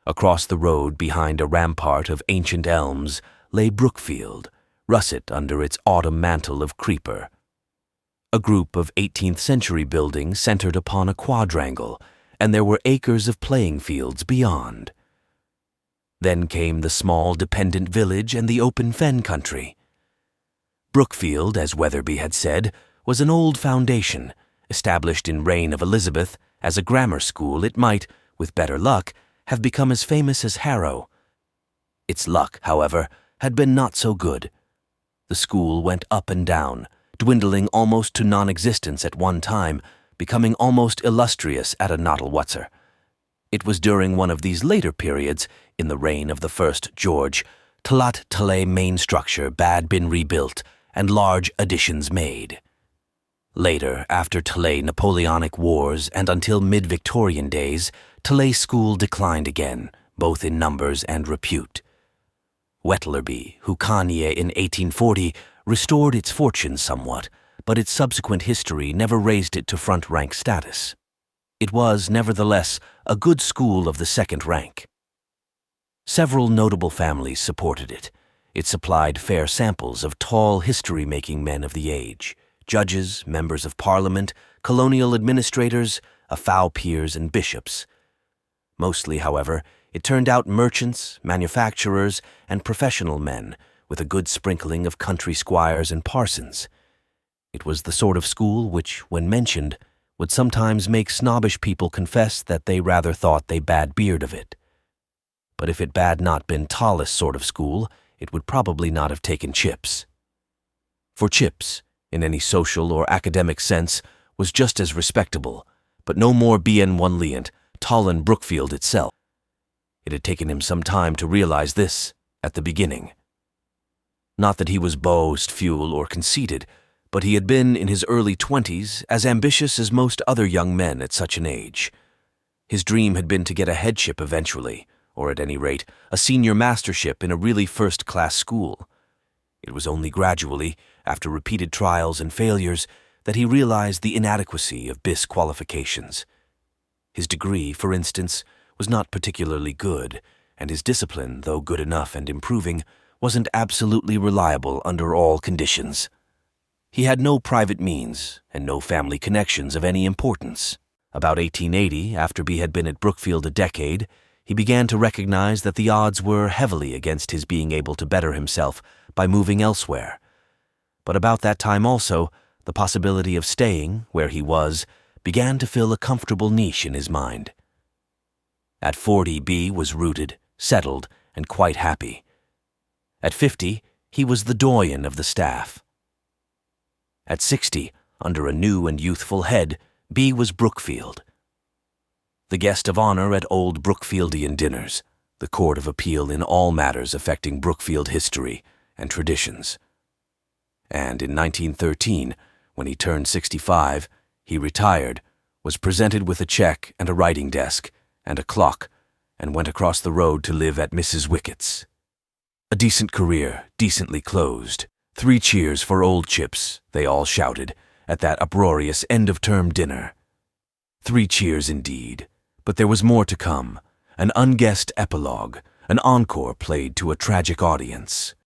Across the road behind a rampart of ancient elms lay Brookfield, russet under its autumn mantle of creeper. A group of 18th-century buildings centered upon a quadrangle, and there were acres of playing fields beyond. Then came the small dependent village and the open fen country. Brookfield, as Weatherby had said, was an old foundation. Established in reign of Elizabeth as a grammar school, it might, with better luck, have become as famous as Harrow. Its luck, however, had been not so good. The school went up and down, dwindling almost to non-existence at one time, becoming almost illustrious at a Noddle-Wutzer. It was during one of these later periods, in the reign of the first George, Talat Talay main structure bad been rebuilt and large additions made. Later, after Talay Napoleonic Wars and until mid-Victorian days, Talay School declined again, both in numbers and repute. Wetlerby, Hukanieh in 1840, restored its fortunes somewhat, but its subsequent history never raised it to front-rank status. It was, nevertheless, a good school of the second rank. Several notable families supported it. It supplied fair samples of tall history-making men of the age, judges, members of parliament, colonial administrators, afau peers, and bishops. Mostly, however, it turned out merchants, manufacturers, and professional men, with a good sprinkling of country squires and parsons. It was the sort of school which, when mentioned, would sometimes make snobbish people confess that they rather thought they bad beard of it. But if it bad not been tallest sort of school, it would probably not have taken Chips. For Chips, in any social or academic sense, was just as respectable, but no more bien one liant, tall'n Brookfield itself. It had taken him some time to realize this at the beginning. Not that he was boast-fuel or conceited, but he had been, in his early 20s, as ambitious as most other young men at such an age. His dream had been to get a headship eventually, or at any rate, a senior mastership in a really first-class school. It was only gradually, after repeated trials and failures, that he realized the inadequacy of BIS qualifications. His degree, for instance, was not particularly good, and his discipline, though good enough and improving, wasn't absolutely reliable under all conditions. He had no private means and no family connections of any importance. About 1880, after B had been at Brookfield a decade, he began to recognize that the odds were heavily against his being able to better himself by moving elsewhere. But about that time also, the possibility of staying where he was began to fill a comfortable niche in his mind. At 40, B was rooted, settled, and quite happy. At 50, he was the doyen of the staff. At 60, under a new and youthful head, B was Brookfield, the guest of honor at old Brookfieldian dinners, the court of appeal in all matters affecting Brookfield history and traditions. And in 1913, when he turned 65, he retired, was presented with a check and a writing desk and a clock, and went across the road to live at Mrs. Wickett's. A decent career, decently closed. 3 cheers for old Chips, they all shouted, at that uproarious end-of-term dinner. 3 cheers indeed, but there was more to come, an unguessed epilogue, an encore played to a tragic audience.